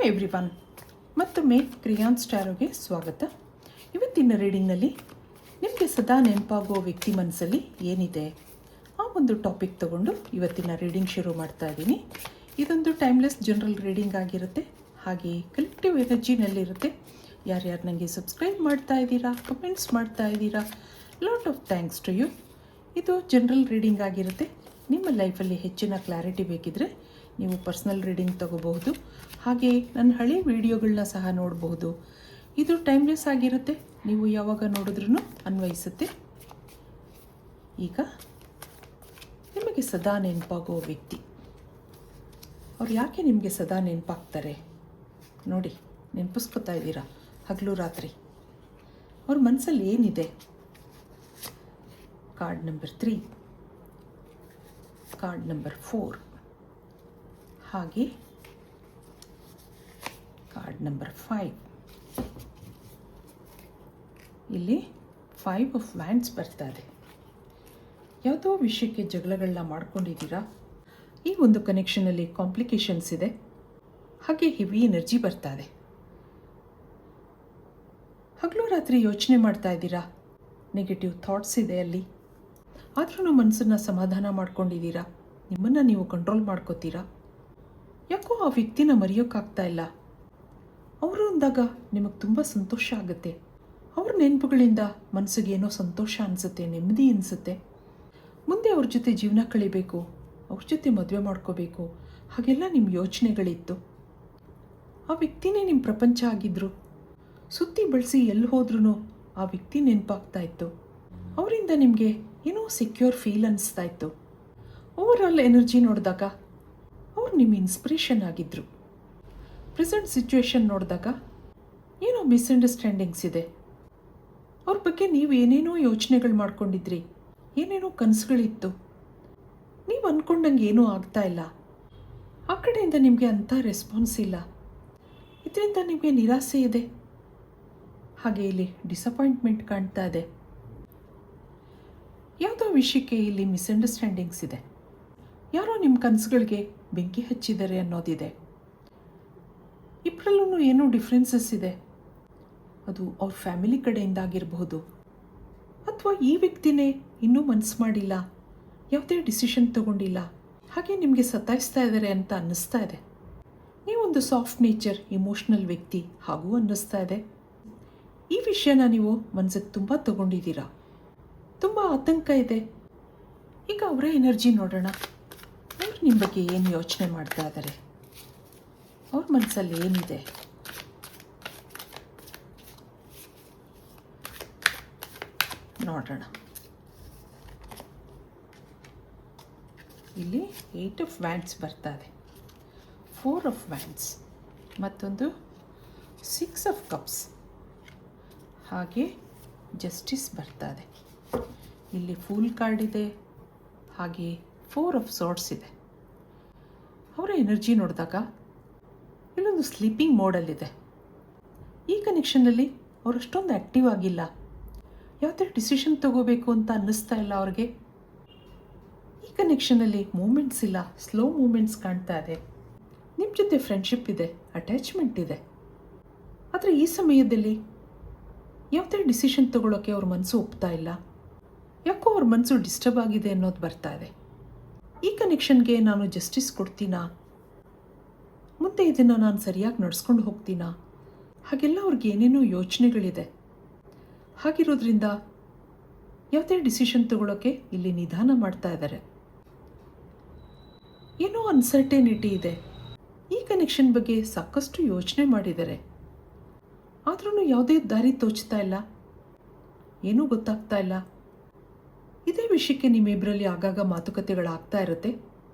Everyone, ಮತ್ತೊಮ್ಮೆ ಕ್ರಿಯಾನ್ಸ್ ಟ್ಯಾರೋಗೆ ಸ್ವಾಗತ. ಇವತ್ತಿನ ರೀಡಿಂಗ್ನಲ್ಲಿ ನಿಮಗೆ ಸದಾ ನೆನಪಾಗುವ ವ್ಯಕ್ತಿ ಮನಸ್ಸಲ್ಲಿ ಏನಿದೆ ಆ ಒಂದು ಟಾಪಿಕ್ ತಗೊಂಡು ಇವತ್ತಿನ ರೀಡಿಂಗ್ ಶುರು ಮಾಡ್ತಾ ಇದ್ದೀನಿ. ಇದೊಂದು ಟೈಮ್ಲೆಸ್ ಜನರಲ್ ರೀಡಿಂಗ್ ಆಗಿರುತ್ತೆ, ಹಾಗೆ ಕಲೆಕ್ಟಿವ್ ಎನರ್ಜಿನಲ್ಲಿರುತ್ತೆ. ಯಾರ್ಯಾರು ನನಗೆ ಸಬ್ಸ್ಕ್ರೈಬ್ ಮಾಡ್ತಾ ಇದ್ದೀರಾ, ಕಮೆಂಟ್ಸ್ ಮಾಡ್ತಾ ಇದ್ದೀರಾ, lot of thanks to you. ಇದು ಜನರಲ್ ರೀಡಿಂಗ್ ಆಗಿರುತ್ತೆ. ನಿಮ್ಮ ಲೈಫಲ್ಲಿ ಹೆಚ್ಚಿನ ಕ್ಲಾರಿಟಿ ಬೇಕಿದ್ರೆ ನೀವು ಪರ್ಸ್ನಲ್ ರೀಡಿಂಗ್ ತಗೋಬಹುದು, ಹಾಗೆ ನನ್ನ ಹಳೆ ವಿಡಿಯೋಗಳನ್ನ ಸಹ ನೋಡಬಹುದು. ಇದು ಟೈಮ್ಲೆಸ್ ಆಗಿರುತ್ತೆ, ನೀವು ಯಾವಾಗ ನೋಡಿದ್ರೂ ಅನ್ವಯಿಸುತ್ತೆ. ಈಗ ನಿಮಗೆ ಸದಾ ನೆನಪಾಗೋ ವ್ಯಕ್ತಿ, ಅವ್ರು ಯಾಕೆ ನಿಮಗೆ ಸದಾ ನೆನಪಾಗ್ತಾರೆ ನೋಡಿ, ನೆನಪಿಸ್ಕೊತಾ ಇದ್ದೀರಾ ಹಗಲು ರಾತ್ರಿ. ಅವ್ರ ಮನಸ್ಸಲ್ಲಿ ಏನಿದೆ? ಕಾರ್ಡ್ ನಂಬರ್ 3, ಕಾರ್ಡ್ ನಂಬರ್ 4, ಹಾಗೆ ಕಾರ್ಡ್ ನಂಬರ್ 5. ಇಲ್ಲಿ 5 ಆಫ್ ವ್ಯಾಂಡ್ಸ್ ಬರ್ತಾ ಇದೆ. ಯಾವುದೋ ವಿಷಯಕ್ಕೆ ಜಗಳಗಳನ್ನ ಮಾಡ್ಕೊಂಡಿದ್ದೀರಾ. ಈ ಒಂದು ಕನೆಕ್ಷನಲ್ಲಿ ಕಾಂಪ್ಲಿಕೇಶನ್ಸ್ ಇದೆ, ಹಾಗೆ ಹೆವಿ ಎನರ್ಜಿ ಬರ್ತಾ ಇದೆ. ಹಗಲು ರಾತ್ರಿ ಯೋಚನೆ ಮಾಡ್ತಾ ಇದ್ದೀರಾ, ನೆಗೆಟಿವ್ ಥಾಟ್ಸ್ ಇದೆ ಅಲ್ಲಿ. ಆದ್ರೂ ಮನಸ್ಸನ್ನು ಸಮಾಧಾನ ಮಾಡ್ಕೊಂಡಿದ್ದೀರಾ, ನಿಮ್ಮನ್ನು ನೀವು ಕಂಟ್ರೋಲ್ ಮಾಡ್ಕೋತೀರಾ. ಯಾಕೋ ಆ ವ್ಯಕ್ತಿನ ಮರೆಯೋಕ್ಕಾಗ್ತಾ ಇಲ್ಲ. ಅವರು ಅಂದಾಗ ನಿಮಗೆ ತುಂಬ ಸಂತೋಷ ಆಗುತ್ತೆ. ಅವ್ರ ನೆನಪುಗಳಿಂದ ಮನಸ್ಸಿಗೆ ಏನೋ ಸಂತೋಷ ಅನಿಸುತ್ತೆ, ನೆಮ್ಮದಿ ಅನಿಸುತ್ತೆ. ಮುಂದೆ ಅವ್ರ ಜೊತೆ ಜೀವನ ಕಳಿಬೇಕು, ಅವ್ರ ಜೊತೆ ಮದುವೆ ಮಾಡ್ಕೋಬೇಕು, ಹಾಗೆಲ್ಲ ನಿಮ್ಮ ಯೋಚನೆಗಳಿತ್ತು. ಆ ವ್ಯಕ್ತಿನೇ ನಿಮ್ಮ ಪ್ರಪಂಚ ಆಗಿದ್ರು. ಸುತ್ತಿ ಬಳಸಿ ಎಲ್ಲಿ ಹೋದ್ರೂ ಆ ವ್ಯಕ್ತಿ ನೆನಪಾಗ್ತಾ ಇತ್ತು. ಅವರಿಂದ ನಿಮಗೆ ಏನೋ ಸೆಕ್ಯೂರ್ ಫೀಲ್ ಅನಿಸ್ತಾ ಇತ್ತು. ಓವರಾಲ್ ಎನರ್ಜಿ ನೋಡಿದಾಗ ಅವ್ರು ನಿಮ್ಮ ಇನ್ಸ್ಪಿರೇಷನ್ ಆಗಿದ್ದರು. ಪ್ರೆಸೆಂಟ್ ಸಿಚುವೇಶನ್ ನೋಡಿದಾಗ ಏನೋ ಮಿಸ್ಅಂಡರ್ಸ್ಟ್ಯಾಂಡಿಂಗ್ಸ್ ಇದೆ. ಅವ್ರ ಬಗ್ಗೆ ನೀವು ಏನೇನೋ ಯೋಚನೆಗಳು ಮಾಡ್ಕೊಂಡಿದ್ರಿ, ಏನೇನೋ ಕನಸುಗಳಿತ್ತು. ನೀವು ಅಂದ್ಕೊಂಡಂಗೆ ಏನೂ ಆಗ್ತಾ ಇಲ್ಲ. ಆ ಕಡೆಯಿಂದ ನಿಮಗೆ ಅಂಥ ರೆಸ್ಪಾನ್ಸ್ ಇಲ್ಲ. ಇದರಿಂದ ನಿಮಗೆ ನಿರಾಸೆ ಇದೆ, ಹಾಗೆ ಇಲ್ಲಿ ಡಿಸಪಾಯಿಂಟ್ಮೆಂಟ್ ಕಾಣ್ತಾ ಇದೆ. ಯಾವುದೋ ವಿಷಯಕ್ಕೆ ಇಲ್ಲಿ ಮಿಸ್ಅಂಡರ್ಸ್ಟ್ಯಾಂಡಿಂಗ್ಸ್ ಇದೆ. ಯಾರೋ ನಿಮ್ಮ ಕನಸುಗಳಿಗೆ ಬೆಂಕಿ ಹಚ್ಚಿದ್ದಾರೆ ಅನ್ನೋದಿದೆ. ಇಬ್ಬರಲ್ಲೂ ಏನೋ ಡಿಫ್ರೆನ್ಸಸ್ ಇದೆ. ಅದು ಅವ್ರ ಫ್ಯಾಮಿಲಿ ಕಡೆಯಿಂದ ಆಗಿರಬಹುದು, ಅಥವಾ ಈ ವ್ಯಕ್ತಿನೇ ಇನ್ನೂ ಮನಸ್ಸು ಮಾಡಿಲ್ಲ, ಯಾವುದೇ ಡಿಸಿಷನ್ ತಗೊಂಡಿಲ್ಲ, ಹಾಗೆ ನಿಮಗೆ ಸತಾಯಿಸ್ತಾ ಇದ್ದಾರೆ ಅಂತ ಅನ್ನಿಸ್ತಾ ಇದೆ. ನೀವೊಂದು ಸಾಫ್ಟ್ ನೇಚರ್ ಇಮೋಷ್ನಲ್ ವ್ಯಕ್ತಿ ಹಾಗೂ ಅನ್ನಿಸ್ತಾ ಇದೆ. ಈ ವಿಷಯನ ನೀವು ಮನಸ್ಸಿಗೆ ತುಂಬ ತಗೊಂಡಿದ್ದೀರಾ, ತುಂಬ ಆತಂಕ ಇದೆ. ಈಗ ಅವರ ಎನರ್ಜಿ ನೋಡೋಣ. ಅವ್ರು ನಿಮ್ಮ ಬಗ್ಗೆ ಏನು ಯೋಚನೆ ಮಾಡ್ತಾ ಇದ್ದಾರೆ, ಅವ್ರ ಮನಸ್ಸಲ್ಲಿ ಏನಿದೆ? ನೋಡೋಣ. ಇಲ್ಲಿ 8 ಆಫ್ ವ್ಯಾಂಡ್ಸ್ ಬರ್ತಾ ಇದೆ, 4 ಆಫ್ ವ್ಯಾಂಡ್ಸ್, ಮತ್ತೊಂದು 6 ಆಫ್ ಕಪ್ಸ್, ಹಾಗೆ ಜಸ್ಟಿಸ್ ಬರ್ತಾ ಇದೆ. ಇಲ್ಲಿ ಫೂಲ್ ಕಾರ್ಡ್ ಇದೆ, ಹಾಗೆ 4 ಆಫ್ ಸಾರ್ಡ್ಸ್ ಇದೆ. ಅವರ ಎನರ್ಜಿ ನೋಡಿದಾಗ ಇಲ್ಲೊಂದು ಸ್ಲೀಪಿಂಗ್ ಮೋಡಲ್ಲಿದೆ. ಈ ಕನೆಕ್ಷನಲ್ಲಿ ಅವರು ಅಷ್ಟೊಂದು ಆ್ಯಕ್ಟಿವ್ ಆಗಿಲ್ಲ. ಯಾವುದೇ ಡಿಸಿಷನ್ ತಗೋಬೇಕು ಅಂತ ಅನ್ನಿಸ್ತಾ ಇಲ್ಲ ಅವ್ರಿಗೆ. ಈ ಕನೆಕ್ಷನಲ್ಲಿ ಮೂಮೆಂಟ್ಸ್ ಇಲ್ಲ, ಸ್ಲೋ ಮೂಮೆಂಟ್ಸ್ ಕಾಣ್ತಾ ಇದೆ. ನಿಮ್ಮ ಜೊತೆ ಫ್ರೆಂಡ್ಶಿಪ್ ಇದೆ, ಅಟ್ಯಾಚ್ಮೆಂಟ್ ಇದೆ. ಆದರೆ ಈ ಸಮಯದಲ್ಲಿ ಯಾವುದೇ ಡಿಸಿಷನ್ ತಗೊಳ್ಳೋಕ್ಕೆ ಅವ್ರ ಮನಸ್ಸು ಒಪ್ತಾ ಇಲ್ಲ. ಯಾಕೋ ಅವ್ರ ಮನಸ್ಸು ಡಿಸ್ಟರ್ಬ್ ಆಗಿದೆ ಅನ್ನೋದು ಬರ್ತಾ ಇದೆ. ಈ ಕನೆಕ್ಷನ್ಗೆ ನಾನು ಜಸ್ಟಿಸ್ ಕೊಡ್ತೀನಾ, ಮುಂದೆ ಇದನ್ನು ನಾನು ಸರಿಯಾಗಿ ನಡೆಸ್ಕೊಂಡು ಹೋಗ್ತೀನಾ, ಹಾಗೆಲ್ಲ ಅವ್ರಿಗೆ ಏನೇನೋ ಯೋಚನೆಗಳಿದೆ. ಹಾಗಿರೋದ್ರಿಂದ ಯಾವುದೇ ಡಿಸಿಷನ್ ತಗೊಳ್ಳೋಕ್ಕೆ ಇಲ್ಲಿ ನಿಧಾನ ಮಾಡ್ತಾ ಇದ್ದಾರೆ. ಏನೋ ಅನ್ಸರ್ಟೆನಿಟಿ ಇದೆ. ಈ ಕನೆಕ್ಷನ್ ಬಗ್ಗೆ ಸಾಕಷ್ಟು ಯೋಚನೆ ಮಾಡಿದ್ದಾರೆ, ಆದ್ರೂ ಯಾವುದೇ ದಾರಿ ತೋಚ್ತಾ ಇಲ್ಲ, ಏನೂ ಗೊತ್ತಾಗ್ತಾ ಇಲ್ಲ. ಇದೇ ವಿಷಯಕ್ಕೆ ನಿಮ್ಮಿಬ್ಬರಲ್ಲಿ ಆಗಾಗ ಮಾತುಕತೆಗಳಾಗ್ತಾ ಇರುತ್ತೆ.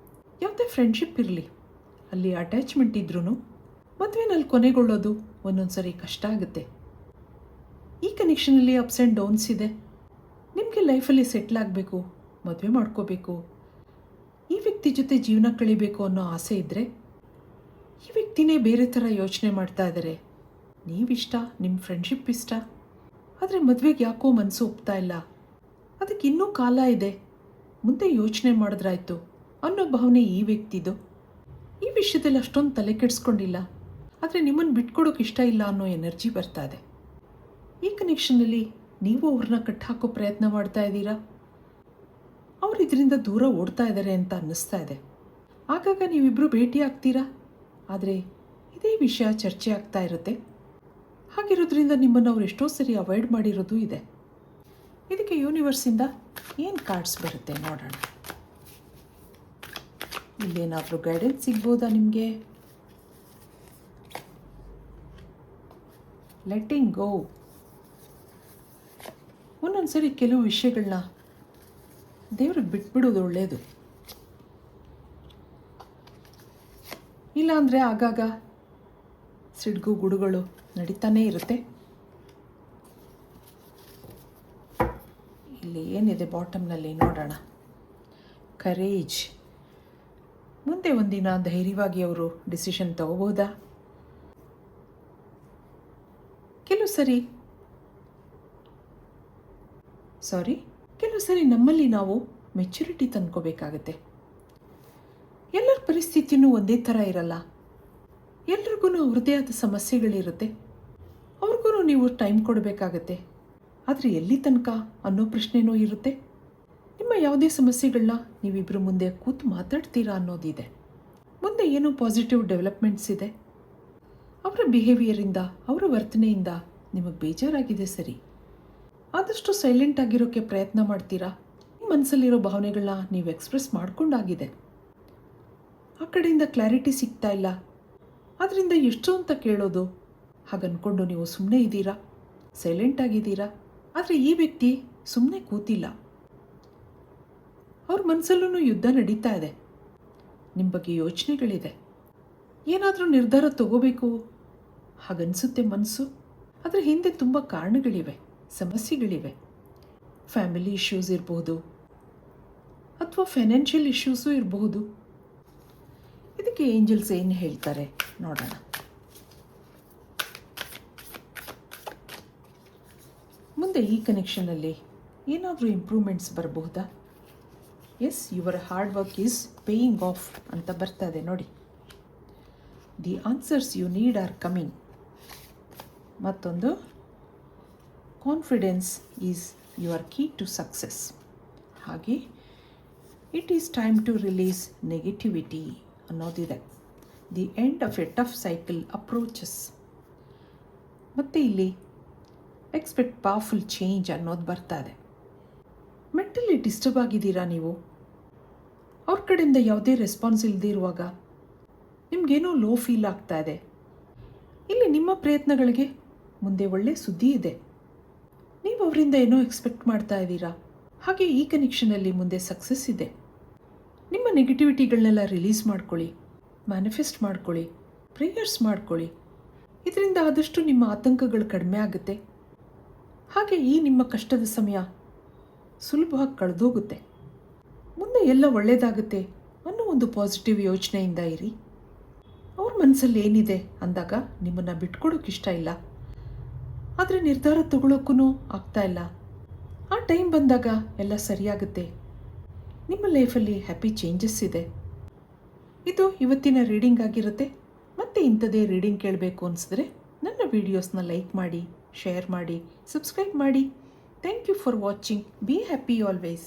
ಯಾವುದೇ ಫ್ರೆಂಡ್ಶಿಪ್ ಇರಲಿ, ಅಲ್ಲಿ ಅಟ್ಯಾಚ್ಮೆಂಟ್ ಇದ್ರೂ ಮದುವೆನಲ್ಲಿ ಕೊನೆಗೊಳ್ಳೋದು ಒಂದೊಂದು ಸರಿ ಕಷ್ಟ ಆಗುತ್ತೆ. ಈ ಕನೆಕ್ಷನಲ್ಲಿ ಅಪ್ಸ್ ಆ್ಯಂಡ್ ಡೌನ್ಸ್ ಇದೆ. ನಿಮಗೆ ಲೈಫಲ್ಲಿ ಸೆಟ್ಲ್ ಆಗಬೇಕು, ಮದುವೆ ಮಾಡ್ಕೋಬೇಕು, ಈ ವ್ಯಕ್ತಿ ಜೊತೆ ಜೀವನ ಕಳಿಬೇಕು ಅನ್ನೋ ಆಸೆ ಇದ್ದರೆ ಈ ವ್ಯಕ್ತಿನೇ ಬೇರೆ ಥರ ಯೋಚನೆ ಮಾಡ್ತಾ ಇದ್ದಾರೆ. ನೀವಿಷ್ಟ, ನಿಮ್ಮ ಫ್ರೆಂಡ್ಶಿಪ್ ಇಷ್ಟ, ಆದರೆ ಮದುವೆಗೆ ಯಾಕೋ ಮನಸ್ಸು ಒಪ್ತಾ ಇಲ್ಲ. ಅದಕ್ಕೆ ಇನ್ನೂ ಕಾಲ ಇದೆ, ಮುಂದೆ ಯೋಚನೆ ಮಾಡಿದ್ರಾಯ್ತು ಅನ್ನೋ ಭಾವನೆ ಈ ವ್ಯಕ್ತಿದು. ಈ ವಿಷಯದಲ್ಲಿ ಅಷ್ಟೊಂದು ತಲೆ ಕೆಡಿಸ್ಕೊಂಡಿಲ್ಲ. ಆದರೆ ನಿಮ್ಮನ್ನು ಬಿಟ್ಕೊಡೋಕೆ ಇಷ್ಟ ಇಲ್ಲ ಅನ್ನೋ ಎನರ್ಜಿ ಬರ್ತಾ ಇದೆ. ಈ ಕನೆಕ್ಷನಲ್ಲಿ ನೀವು ಅವ್ರನ್ನ ಕಟ್ಟಾಕೋ ಪ್ರಯತ್ನ ಮಾಡ್ತಾ ಇದ್ದೀರಾ. ಅವ್ರು ಇದರಿಂದ ದೂರ ಓಡ್ತಾ ಇದ್ದಾರೆ ಅಂತ ಅನ್ನಿಸ್ತಾ ಇದೆ. ಆಗಾಗ ನೀವಿಬ್ಬರು ಭೇಟಿ ಆಗ್ತೀರಾ, ಆದರೆ ಇದೇ ವಿಷಯ ಚರ್ಚೆ ಆಗ್ತಾ ಇರುತ್ತೆ. ಹಾಗಿರೋದ್ರಿಂದ ನಿಮ್ಮನ್ನು ಅವ್ರು ಎಷ್ಟೋ ಸರಿ ಅವಾಯ್ಡ್ ಮಾಡಿರೋದು ಇದೆ. ಇದಕ್ಕೆ ಯೂನಿವರ್ಸಿಂದ ಏನು ಕಾರ್ಡ್ಸ್ ಬರುತ್ತೆ ನೋಡೋಣ. ಇಲ್ಲೇನಾದರೂ ಗೈಡೆನ್ಸ್ ಸಿಗ್ಬೋದಾ ನಿಮಗೆ? ಲೆಟ್ಟಿಂಗ್ ಗೋ. ಒಂದೊಂದು ಸರಿ ಕೆಲವು ವಿಷಯಗಳನ್ನ ದೇವ್ರಿಗೆ ಬಿಟ್ಬಿಡೋದು ಒಳ್ಳೆಯದು. ಇಲ್ಲಾಂದರೆ ಆಗಾಗ ಸಿಡ್ಗು ಗುಡುಗಳು ನಡೀತಾನೇ ಇರುತ್ತೆ. ಇಲ್ಲಿ ಏನಿದೆ ಬಾಟಮ್ನಲ್ಲಿ ನೋಡೋಣ. ಕರೇಜ್. ಮುಂದೆ ಒಂದಿನ ಧೈರ್ಯವಾಗಿ ಅವರು ಡಿಸಿಷನ್ ತಗೋಬೋದಾ? ಕೆಲವು ಸರಿ ನಮ್ಮಲ್ಲಿ ನಾವು ಮೆಚುರಿಟಿ ತಂದ್ಕೋಬೇಕಾಗತ್ತೆ. ಎಲ್ಲರ ಪರಿಸ್ಥಿತಿಯೂ ಒಂದೇ ಥರ ಇರಲ್ಲ. ಎಲ್ರಿಗೂ ಅವ್ರದ್ದೇ ಆದ ಸಮಸ್ಯೆಗಳಿರುತ್ತೆ. ಅವ್ರಿಗೂ ನೀವು ಟೈಮ್ ಕೊಡಬೇಕಾಗತ್ತೆ. ಆದರೆ ಎಲ್ಲಿ ತನಕ ಅನ್ನೋ ಪ್ರಶ್ನೆನೂ ಇರುತ್ತೆ. ನಿಮ್ಮ ಯಾವುದೇ ಸಮಸ್ಯೆಗಳನ್ನ ನೀವಿಬ್ಬರು ಮುಂದೆ ಕೂತು ಮಾತಾಡ್ತೀರಾ ಅನ್ನೋದಿದೆ. ಮುಂದೆ ಏನೋ ಪಾಸಿಟಿವ್ ಡೆವಲಪ್ಮೆಂಟ್ಸ್ ಇದೆ. ಅವರ ಬಿಹೇವಿಯರಿಂದ, ಅವರ ವರ್ತನೆಯಿಂದ ನಿಮಗೆ ಬೇಜಾರಾಗಿದೆ ಸರಿ. ಆದಷ್ಟು ಸೈಲೆಂಟ್ ಆಗಿರೋಕ್ಕೆ ಪ್ರಯತ್ನ ಮಾಡ್ತೀರಾ. ನಿಮ್ಮ ಮನಸ್ಸಲ್ಲಿರೋ ಭಾವನೆಗಳನ್ನ ನೀವು ಎಕ್ಸ್ಪ್ರೆಸ್ ಮಾಡ್ಕೊಂಡಾಗಿದೆ. ಆ ಕಡೆಯಿಂದ ಕ್ಲಾರಿಟಿ ಸಿಗ್ತಾ ಇಲ್ಲ. ಅದರಿಂದ ಎಷ್ಟು ಅಂತ ಕೇಳೋದು ಹಾಗನ್ಕೊಂಡು ನೀವು ಸುಮ್ಮನೆ ಇದ್ದೀರಾ, ಸೈಲೆಂಟ್ ಆಗಿದ್ದೀರಾ. ಆದರೆ ಈ ವ್ಯಕ್ತಿ ಸುಮ್ಮನೆ ಕೂತಿಲ್ಲ. ಅವ್ರ ಮನಸ್ಸಲ್ಲೂ ಯುದ್ಧ ನಡೀತಾ ಇದೆ. ನಿಮ್ಮ ಬಗ್ಗೆ ಯೋಚನೆಗಳಿದೆ. ಏನಾದರೂ ನಿರ್ಧಾರ ತಗೋಬೇಕು ಹಾಗನ್ಸುತ್ತೆ ಮನಸ್ಸು. ಅದರ ಹಿಂದೆ ತುಂಬ ಕಾರಣಗಳಿವೆ, ಸಮಸ್ಯೆಗಳಿವೆ. ಫ್ಯಾಮಿಲಿ ಇಶ್ಯೂಸ್ ಇರಬಹುದು, ಅಥವಾ ಫೈನಾನ್ಷಿಯಲ್ ಇಶ್ಯೂಸು ಇರಬಹುದು. ಇದಕ್ಕೆ ಏಂಜಲ್ಸ್ ಏನು ಹೇಳ್ತಾರೆ ನೋಡೋಣ. ಮುಂದೆ ಈ ಕನೆಕ್ಷನಲ್ಲಿ ಏನಾದರೂ ಇಂಪ್ರೂವ್ಮೆಂಟ್ಸ್ ಬರಬಹುದಾ? Yes, your hard work is paying off ಅಂತ ಬರ್ತಾ ಇದೆ ನೋಡಿ. The answers you need are coming. ಮತ್ತೊಂದು, confidence is your key to success. ಹಾಗೆ it is time to release negativity ಅನ್ನೋದಿದೆ. The end of a tough cycle approaches. ಮತ್ತು ಇಲ್ಲಿ expect powerful change ಅನ್ನೋದು ಬರ್ತಾ ಇದೆ. ಮೆಂಟಲಿ ಡಿಸ್ಟರ್ಬ್ ಆಗಿದ್ದೀರಾ ನೀವು. ಅವ್ರ ಕಡೆಯಿಂದ ಯಾವುದೇ ರೆಸ್ಪಾನ್ಸ್ ಇಲ್ಲದೇ ಇರುವಾಗ ನಿಮಗೇನೋ ಲೋ ಫೀಲ್ ಆಗ್ತಾ ಇದೆ. ಇಲ್ಲಿ ನಿಮ್ಮ ಪ್ರಯತ್ನಗಳಿಗೆ ಮುಂದೆ ಒಳ್ಳೆ ಸುದ್ದಿ ಇದೆ. ನೀವು ಅವರಿಂದ ಏನೋ ಎಕ್ಸ್ಪೆಕ್ಟ್ ಮಾಡ್ತಾ ಇದ್ದೀರಾ. ಹಾಗೆ ಈ ಕನೆಕ್ಷನಲ್ಲಿ ಮುಂದೆ ಸಕ್ಸಸ್ ಇದೆ. ನಿಮ್ಮ ನೆಗೆಟಿವಿಟಿಗಳನ್ನೆಲ್ಲ ರಿಲೀಸ್ ಮಾಡ್ಕೊಳ್ಳಿ, ಮ್ಯಾನಿಫೆಸ್ಟ್ ಮಾಡ್ಕೊಳ್ಳಿ, ಪ್ರೇಯರ್ಸ್ ಮಾಡ್ಕೊಳ್ಳಿ. ಇದರಿಂದ ಆದಷ್ಟು ನಿಮ್ಮ ಆತಂಕಗಳು ಕಡಿಮೆ ಆಗುತ್ತೆ. ಹಾಗೆ ಈ ನಿಮ್ಮ ಕಷ್ಟದ ಸಮಯ ಸುಲಭವಾಗಿ ಕಳೆದೋಗುತ್ತೆ. ಮುಂದೆ ಎಲ್ಲ ಒಳ್ಳೆಯದಾಗುತ್ತೆ ಅನ್ನೋ ಒಂದು ಪಾಸಿಟಿವ್ ಯೋಚನೆಯಿಂದ ಇರಿ. ಅವ್ರ ಮನಸ್ಸಲ್ಲಿ ಏನಿದೆ ಅಂದಾಗ ನಿಮ್ಮನ್ನು ಬಿಟ್ಕೊಡೋಕೆ ಇಷ್ಟ ಇಲ್ಲ, ಆದರೆ ನಿರ್ಧಾರ ತಗೊಳ್ಳೋಕ್ಕೂ ಆಗ್ತಾ ಇಲ್ಲ. ಆ ಟೈಮ್ ಬಂದಾಗ ಎಲ್ಲ ಸರಿಯಾಗುತ್ತೆ. ನಿಮ್ಮ ಲೈಫಲ್ಲಿ ಹ್ಯಾಪಿ ಚೇಂಜಸ್ ಇದೆ. ಇದು ಇವತ್ತಿನ ರೀಡಿಂಗ್ ಆಗಿರುತ್ತೆ. ಮತ್ತೆ ಇಂಥದೇ ರೀಡಿಂಗ್ ಕೇಳಬೇಕು ಅನಿಸಿದ್ರೆ ನನ್ನ ವೀಡಿಯೋಸ್ನ ಲೈಕ್ ಮಾಡಿ, ಶೇರ್ ಮಾಡಿ, ಸಬ್ಸ್ಕ್ರೈಬ್ ಮಾಡಿ. Thank you for watching. Be happy always.